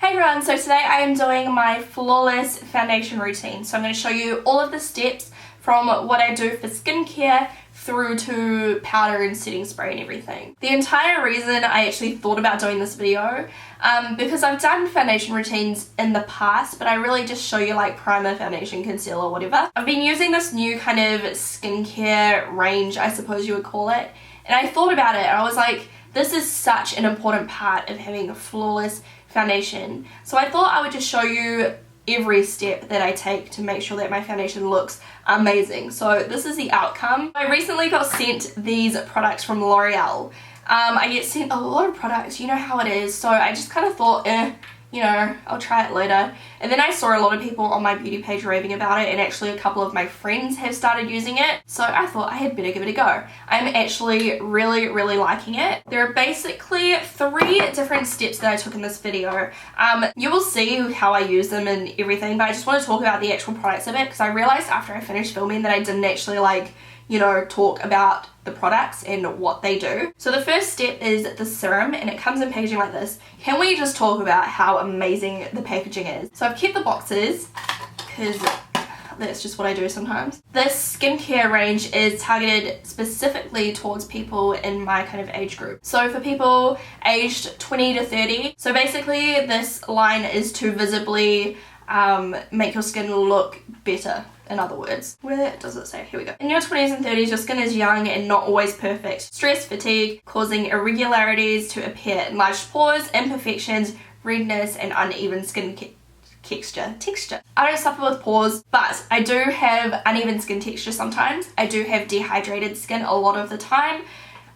Hey everyone, so today I am doing my flawless foundation routine. So I'm going to show you all of the steps from what I do for skincare through to powder and setting spray and everything. The entire reason I actually thought about doing this video, because I've done foundation routines in the past, but I really just show you like primer, foundation, concealer, whatever. I've been using this new kind of skincare range, I suppose you would call it, and I thought about it and I was like, this is such an important part of having a flawless foundation. So I thought I would just show you every step that I take to make sure that my foundation looks amazing. So this is the outcome. I recently got sent these products from Loreal. I get sent a lot of products, you know how it is, so I just kind of thought, you know, I'll try it later. And then I saw a lot of people on my beauty page raving about it, and actually a couple of my friends have started using it, so I thought I had better give it a go. I'm actually really liking it. There are basically 3 different steps that I took in this video. You will see how I use them and everything, but I just want to talk about the actual products of it because I realized after I finished filming that I didn't actually talk about the products and what they do. So the first step is the serum, and it comes in packaging like this. Can we just talk about how amazing the packaging is? So I've kept the boxes because that's just what I do sometimes. This skincare range is targeted specifically towards people in my kind of age group. So for people aged 20 to 30. So basically this line is to visibly make your skin look better. In other words, where does it say? Here we go. In your 20s and 30s, your skin is young and not always perfect. Stress, fatigue, causing irregularities to appear, enlarged pores, imperfections, redness, and uneven skin texture. I don't suffer with pores, but I do have uneven skin texture sometimes. I do have dehydrated skin a lot of the time.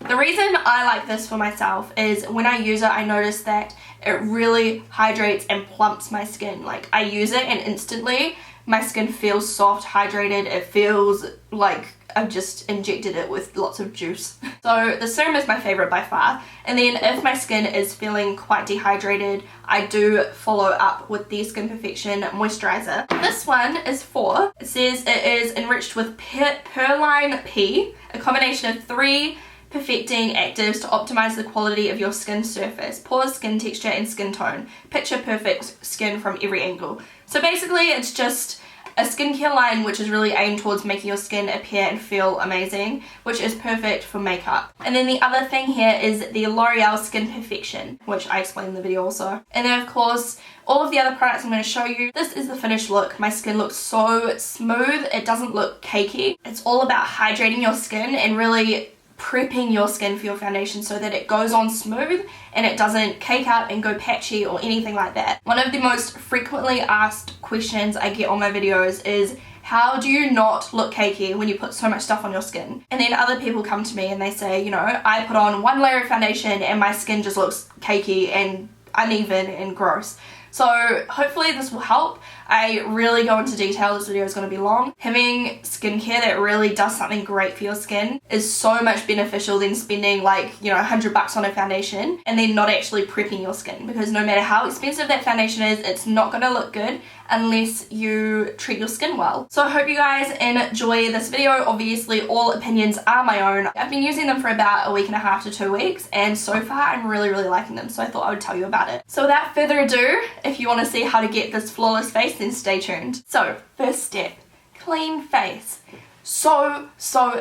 The reason I like this for myself is when I use it, I notice that it really hydrates and plumps my skin. Like, I use it and instantly my skin feels soft, hydrated. It feels like I've just injected it with lots of juice. So the serum is my favorite by far. And then if my skin is feeling quite dehydrated, I do follow up with the Skin Perfection moisturizer. This one is it says it is enriched with Perline P, a combination of 3 perfecting actives to optimize the quality of your skin surface, pores, skin texture, and skin tone. Picture perfect skin from every angle. So basically it's just a skincare line which is really aimed towards making your skin appear and feel amazing, which is perfect for makeup. And then the other thing here is the L'Oreal Skin Perfection, which I explained in the video also. And then of course, all of the other products I'm going to show you. This is the finished look. My skin looks so smooth, it doesn't look cakey. It's all about hydrating your skin and really prepping your skin for your foundation so that it goes on smooth and it doesn't cake up and go patchy or anything like that. One of the most frequently asked questions I get on my videos is, how do you not look cakey when you put so much stuff on your skin? And then other people come to me and they say, you know, I put on 1 layer of foundation and my skin just looks cakey and uneven and gross. So hopefully this will help. I really go into detail. This video is going to be long. Having skincare that really does something great for your skin is so much beneficial than spending $100 on a foundation and then not actually prepping your skin, because no matter how expensive that foundation is, it's not going to look good unless you treat your skin well. So I hope you guys enjoy this video. Obviously all opinions are my own. I've been using them for about 1.5 to 2 weeks, and so far I'm really liking them, so I thought I would tell you about it. So without further ado, if you want to see how to get this flawless face, then stay tuned. So first step, clean face. So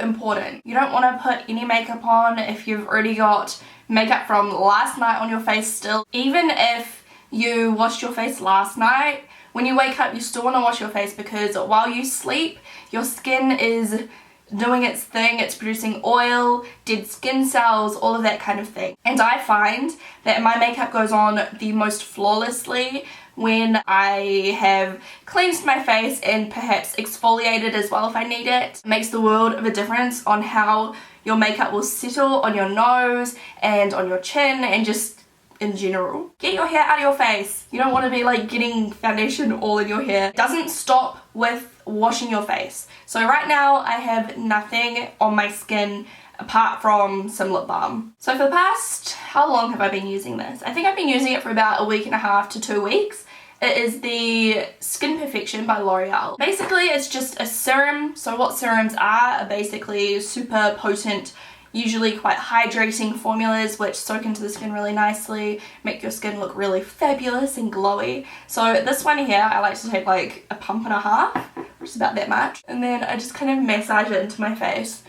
important. You don't want to put any makeup on if you've already got makeup from last night on your face still. Even if you washed your face last night, when you wake up you still want to wash your face, because while you sleep your skin is doing its thing. It's producing oil, dead skin cells, all of that kind of thing. And I find that my makeup goes on the most flawlessly when I have cleansed my face and perhaps exfoliated as well if I need it. It makes the world of a difference on how your makeup will settle on your nose and on your chin and just in general. Get your hair out of your face. You don't want to be like getting foundation all in your hair. It doesn't stop with washing your face. So right now I have nothing on my skin apart from some lip balm. So for the past, how long have I been using this? I think I've been using it for about 1.5 to 2 weeks. It is the Skin Perfection by L'Oreal. Basically it's just a serum. So what serums are basically super potent usually quite hydrating formulas which soak into the skin really nicely, make your skin look really fabulous and glowy. So this one here, I like to take like a pump and a half, which is about that much, and then I just kind of massage it into my face.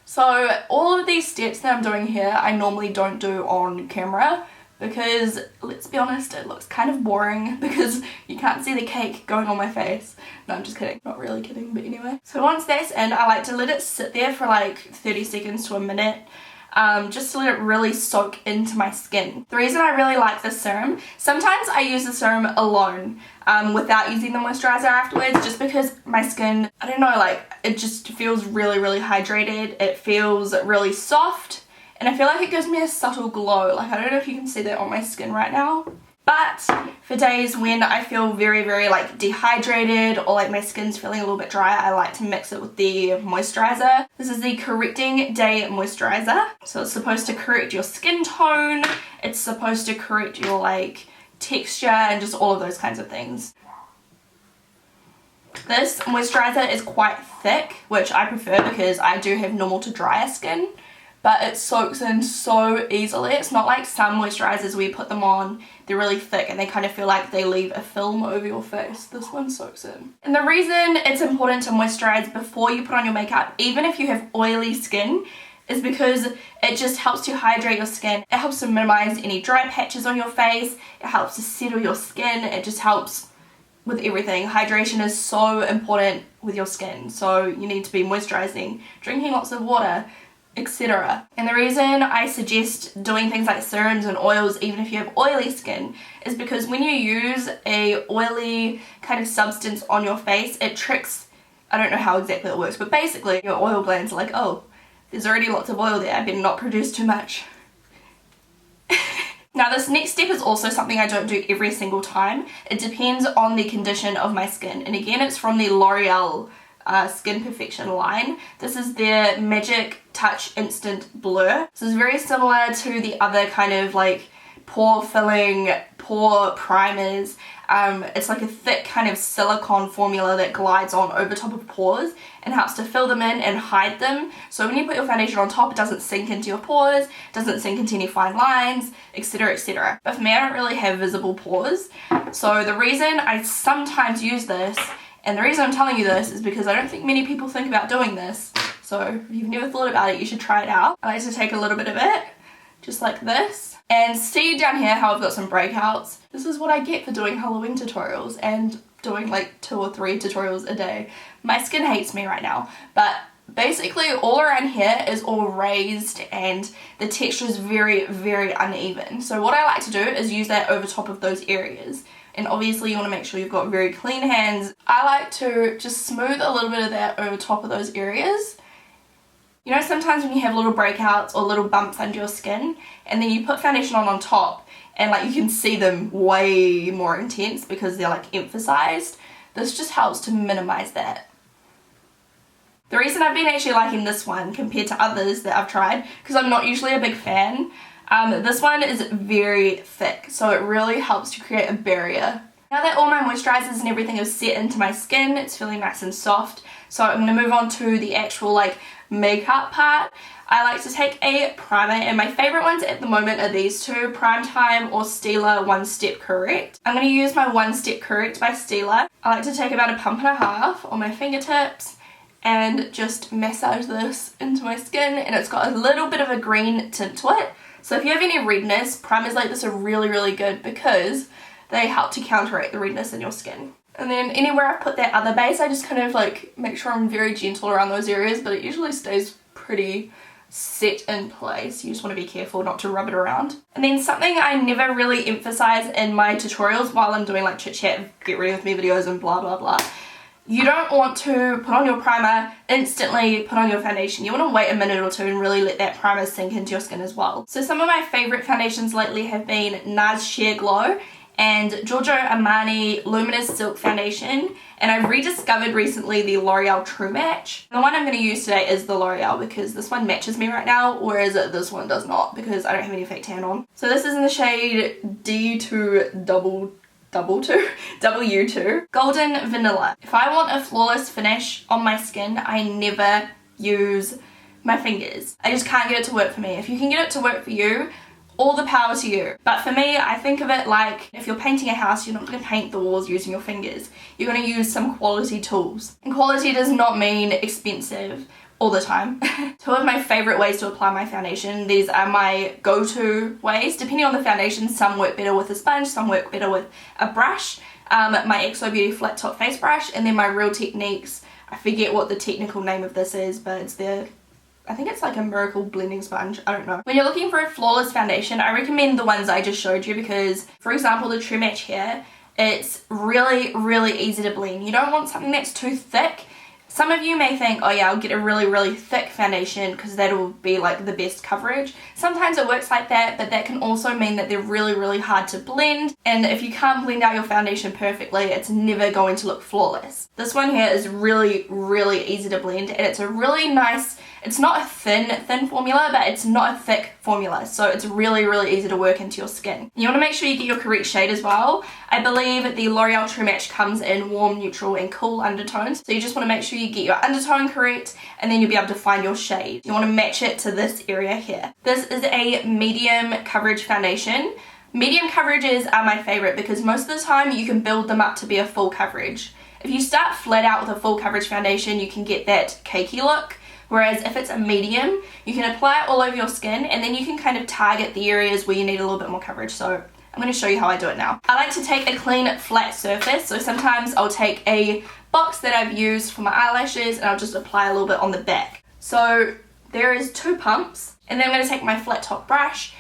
So all of these steps that I'm doing here, I normally don't do on camera because, let's be honest, it looks kind of boring because you can't see the cake going on my face. No, I'm just kidding. Not really kidding, but anyway. So once that's in, I like to let it sit there for like 30 seconds to a minute, just to let it really soak into my skin. The reason I really like this serum, sometimes I use the serum alone without using the moisturizer afterwards, just because my skin, I don't know, like it just feels really, really hydrated. It feels really soft. And I feel like it gives me a subtle glow. Like, I don't know if you can see that on my skin right now. But for days when I feel very, very like dehydrated or like my skin's feeling a little bit dry, I like to mix it with the moisturizer. This is the Correcting Day Moisturizer. So it's supposed to correct your skin tone. It's supposed to correct your like texture and just all of those kinds of things. This moisturizer is quite thick, which I prefer because I do have normal to drier skin. But it soaks in so easily. It's not like some moisturizers where you put them on, they're really thick and they kind of feel like they leave a film over your face. This one soaks in. And the reason it's important to moisturize before you put on your makeup, even if you have oily skin, is because it just helps to hydrate your skin. It helps to minimize any dry patches on your face. It helps to settle your skin. It just helps with everything. Hydration is so important with your skin. So you need to be moisturizing, drinking lots of water, etc. And the reason I suggest doing things like serums and oils even if you have oily skin is because when you use a oily kind of substance on your face, it tricks, I don't know how exactly it works, but basically your oil glands are like, oh, there's already lots of oil there, I better not produce too much. Now this next step is also something I don't do every single time. It depends on the condition of my skin, and again it's from the Loreal Skin Perfection line. This is their Magic Touch Instant Blur. This is very similar to the other kind of like pore filling, pore primers. It's like a thick kind of silicone formula that glides on over top of pores and helps to fill them in and hide them. So when you put your foundation on top, it doesn't sink into your pores, doesn't sink into any fine lines, etc, etc. But for me, I don't really have visible pores. So the reason I sometimes use this, and the reason I'm telling you this, is because I don't think many people think about doing this. So if you've never thought about it, you should try it out. I like to take a little bit of it, just like this. And see down here how I've got some breakouts. This is what I get for doing Halloween tutorials and doing like 2 or 3 tutorials a day. My skin hates me right now, but basically all around here is all raised and the texture is very, very uneven. So what I like to do is use that over top of those areas. And obviously you want to make sure you've got very clean hands. I like to just smooth a little bit of that over top of those areas. You know, sometimes when you have little breakouts or little bumps under your skin and then you put foundation on top and like you can see them way more intense because they're like emphasized. This just helps to minimize that. The reason I've been actually liking this one compared to others that I've tried, because I'm not usually a big fan, this one is very thick, so it really helps to create a barrier. Now that all my moisturizers and everything is set into my skin, it's feeling nice and soft, so I'm going to move on to the actual like makeup part. I like to take a primer, and my favorite ones at the moment are these two, Prime Time or Stila One Step Correct. I'm going to use my One Step Correct by Stila. I like to take about a pump and a half on my fingertips and just massage this into my skin, and it's got a little bit of a green tint to it. So if you have any redness, primers like this are really, really good because they help to counteract the redness in your skin. And then anywhere I put that other base, I just kind of like make sure I'm very gentle around those areas, but it usually stays pretty set in place. You just want to be careful not to rub it around. And then something I never really emphasize in my tutorials while I'm doing like chit chat, get ready with me videos and blah blah blah. You don't want to put on your primer, instantly put on your foundation. You want to wait a minute or two and really let that primer sink into your skin as well. So some of my favorite foundations lately have been NARS Sheer Glow and Giorgio Armani Luminous Silk Foundation, and I've rediscovered recently the L'Oreal True Match. The one I'm going to use today is the L'Oreal because this one matches me right now, whereas this one does not because I don't have any fake tan on. So this is in the shade D2W2 Golden Vanilla. If I want a flawless finish on my skin, I never use my fingers. I just can't get it to work for me. If you can get it to work for you, all the power to you. But for me, I think of it like if you're painting a house, you're not going to paint the walls using your fingers. You're going to use some quality tools. And quality does not mean expensive all the time. Two of my favorite ways to apply my foundation. These are my go-to ways. Depending on the foundation, some work better with a sponge, some work better with a brush. My XO Beauty flat top face brush, and then my Real Techniques. I forget what the technical name of this is, but it's I think it's like a miracle blending sponge, I don't know. When you're looking for a flawless foundation, I recommend the ones I just showed you because, for example, the True Match here, it's really, really easy to blend. You don't want something that's too thick. Some of you may think, oh yeah, I'll get a really, really thick foundation because that'll be like the best coverage. Sometimes it works like that, but that can also mean that they're really, really hard to blend. And if you can't blend out your foundation perfectly, it's never going to look flawless. This one here is really, really easy to blend, and it's a really nice, it's not a thin formula, but it's not a thick formula. So it's really, really easy to work into your skin. You want to make sure you get your correct shade as well. I believe the L'Oreal True Match comes in warm, neutral, and cool undertones. So you just want to make sure you get your undertone correct, and then you'll be able to find your shade. You want to match it to this area here. This is a medium coverage foundation. Medium coverages are my favorite because most of the time you can build them up to be a full coverage. If you start flat out with a full coverage foundation, you can get that cakey look. Whereas if it's a medium, you can apply it all over your skin, and then you can kind of target the areas where you need a little bit more coverage. So I'm going to show you how I do it now. I like to take a clean flat surface, so sometimes I'll take a box that I've used for my eyelashes and I'll just apply a little bit on the back. So there is 2 pumps, and then I'm going to take my flat top brush.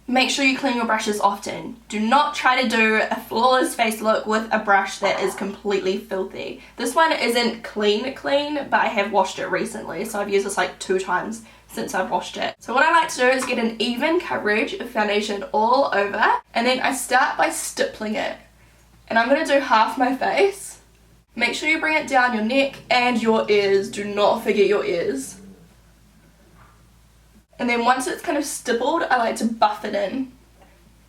Make sure you clean your brushes often. Do not try to do a flawless face look with a brush that is completely filthy. This one isn't clean, but I have washed it recently, so I've used this like 2 times since I've washed it. So what I like to do is get an even coverage of foundation all over, and then I start by stippling it. And I'm going to do half my face. Make sure you bring it down your neck and your ears. Do not forget your ears. And then once it's kind of stippled, I like to buff it in.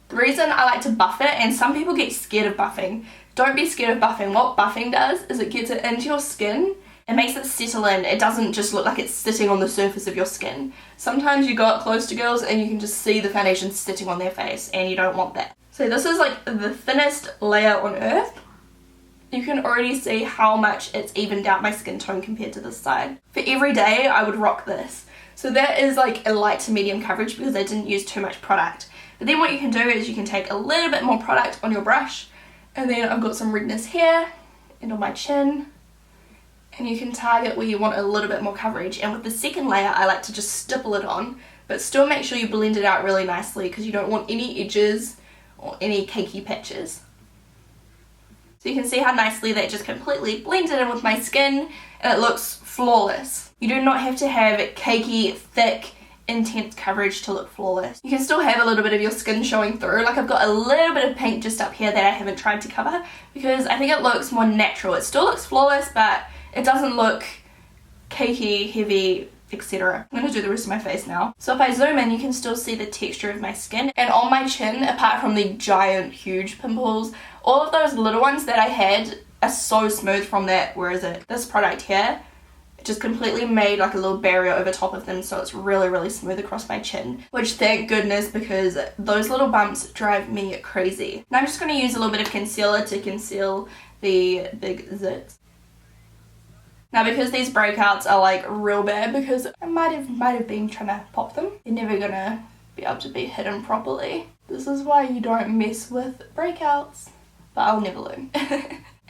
The reason I like to buff it, and some people get scared of buffing, don't be scared of buffing. What buffing does is it gets it into your skin. It makes it settle in. It doesn't just look like it's sitting on the surface of your skin. Sometimes you go up close to girls and you can just see the foundation sitting on their face, and you don't want that. So this is like the thinnest layer on earth. You can already see how much it's evened out my skin tone compared to this side. For every day, I would rock this. So that is like a light to medium coverage because I didn't use too much product. But then what you can do is you can take a little bit more product on your brush, and then I've got some redness here and on my chin, and you can target where you want a little bit more coverage. And with the second layer, I like to just stipple it on, but still make sure you blend it out really nicely because you don't want any edges or any cakey patches. So you can see how nicely that just completely blended in with my skin, and it looks flawless. You do not have to have cakey, thick, intense coverage to look flawless. You can still have a little bit of your skin showing through. Like I've got a little bit of pink just up here that I haven't tried to cover because I think it looks more natural. It still looks flawless, but it doesn't look cakey, heavy, etc. I'm going to do the rest of my face now. So if I zoom in, you can still see the texture of my skin. And on my chin, apart from the giant, huge pimples, all of those little ones that I had are so smooth from that, where is it? This product here. It just completely made like a little barrier over top of them, so it's really, really smooth across my chin. Which thank goodness, because those little bumps drive me crazy. Now I'm just going to use a little bit of concealer to conceal the big zits. Now because these breakouts are like real bad, because I might have been trying to pop them, they're never gonna be able to be hidden properly. This is why you don't mess with breakouts, but I'll never learn.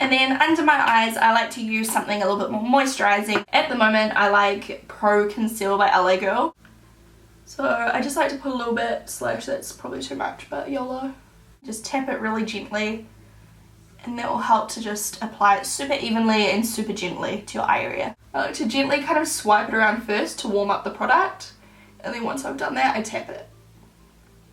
And then under my eyes, I like to use something a little bit more moisturizing. At the moment, I like Pro Conceal by LA Girl. So I just like to put a little bit, slash that's probably too much, but YOLO. Just tap it really gently, and that will help to just apply it super evenly and super gently to your eye area. I like to gently kind of swipe it around first to warm up the product, and then once I've done that, I tap it.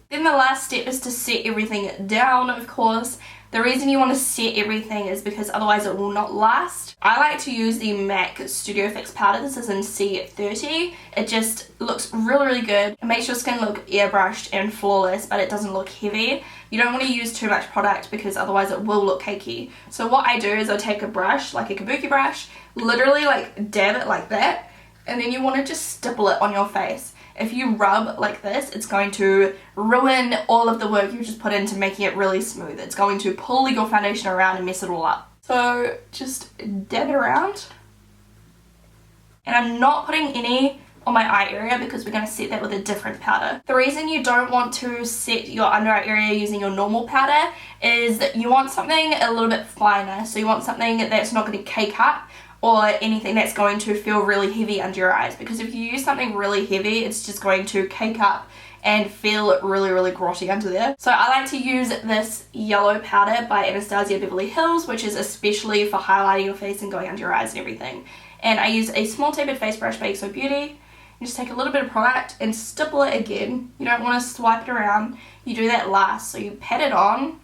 Then the last step is to set everything down, of course. The reason you want to set everything is because otherwise it will not last. I like to use the MAC Studio Fix powder. This is in C30. It just looks really, really good. It makes your skin look airbrushed and flawless, but it doesn't look heavy. You don't want to use too much product because otherwise it will look cakey. So what I do is I take a brush, like a kabuki brush, literally like dab it like that, and then you want to just stipple it on your face. If you rub like this, it's going to ruin all of the work you just put into making it really smooth. It's going to pull your foundation around and mess it all up. So just dab it around. And I'm not putting any on my eye area because we're going to set that with a different powder. The reason you don't want to set your under eye area using your normal powder is that you want something a little bit finer. So you want something that's not going to cake up, or anything that's going to feel really heavy under your eyes, because if you use something really heavy, it's just going to cake up and feel really, really grotty under there. So I like to use this yellow powder by Anastasia Beverly Hills, which is especially for highlighting your face and going under your eyes and everything. And I use a small tapered face brush by XO Beauty. You just take a little bit of product and stipple it again. You don't want to swipe it around. You do that last. So you pat it on.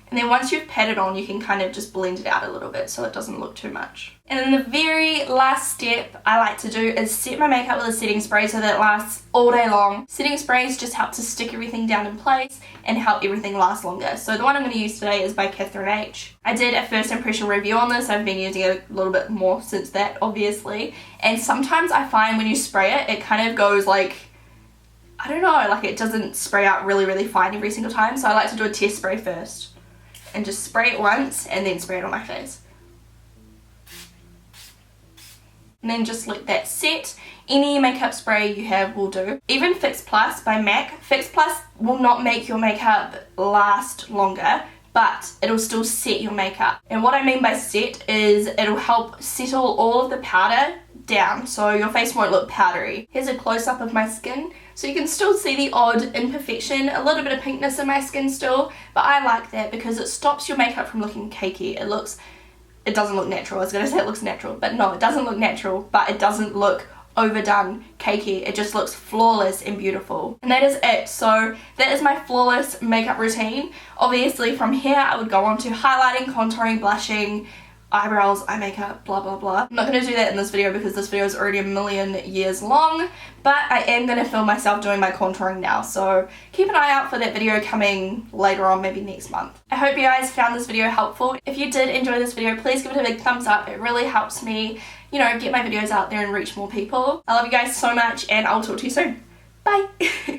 And then once you've pat it on, you can kind of just blend it out a little bit so it doesn't look too much. And then the very last step I like to do is set my makeup with a setting spray so that it lasts all day long. Setting sprays just help to stick everything down in place and help everything last longer. So the one I'm going to use today is by Catherine H. I did a first impression review on this. I've been using it a little bit more since that, obviously. And sometimes I find when you spray it, it kind of goes like, I don't know, like it doesn't spray out really, really fine every single time. So I like to do a test spray first. And just spray it once and then spray it on my face. And then just let that set. Any makeup spray you have will do. Even Fix Plus by MAC. Fix Plus will not make your makeup last longer, but it'll still set your makeup. And what I mean by set is it'll help settle all of the powder down so your face won't look powdery. Here's a close-up of my skin. So you can still see the odd imperfection, a little bit of pinkness in my skin still, but I like that because it stops your makeup from looking cakey. It doesn't look natural. I was going to say it looks natural, but no, it doesn't look natural, but it doesn't look overdone cakey. It just looks flawless and beautiful. And that is it. So that is my flawless makeup routine. Obviously from here I would go on to highlighting, contouring, blushing, eyebrows, eye makeup, blah blah blah. I'm not going to do that in this video because this video is already a million years long, but I am going to film myself doing my contouring now, so keep an eye out for that video coming later on, maybe next month. I hope you guys found this video helpful. If you did enjoy this video, please give it a big thumbs up. It really helps me, you know, get my videos out there and reach more people. I love you guys so much and I'll talk to you soon. Bye!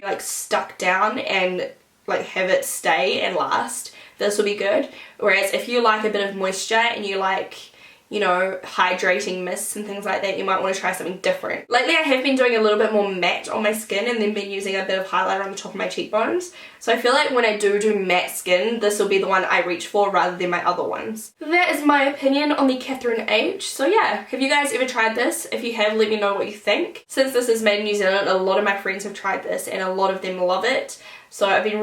Like stuck down and like have it stay and last, this will be good. Whereas if you like a bit of moisture and you like, you know, hydrating mists and things like that, you might want to try something different. Lately I have been doing a little bit more matte on my skin and then been using a bit of highlighter on the top of my cheekbones. So I feel like when I do matte skin, this will be the one I reach for rather than my other ones. That is my opinion on the Catherine H. So yeah, have you guys ever tried this? If you have, let me know what you think. Since this is made in New Zealand, a lot of my friends have tried this and a lot of them love it. So I've been really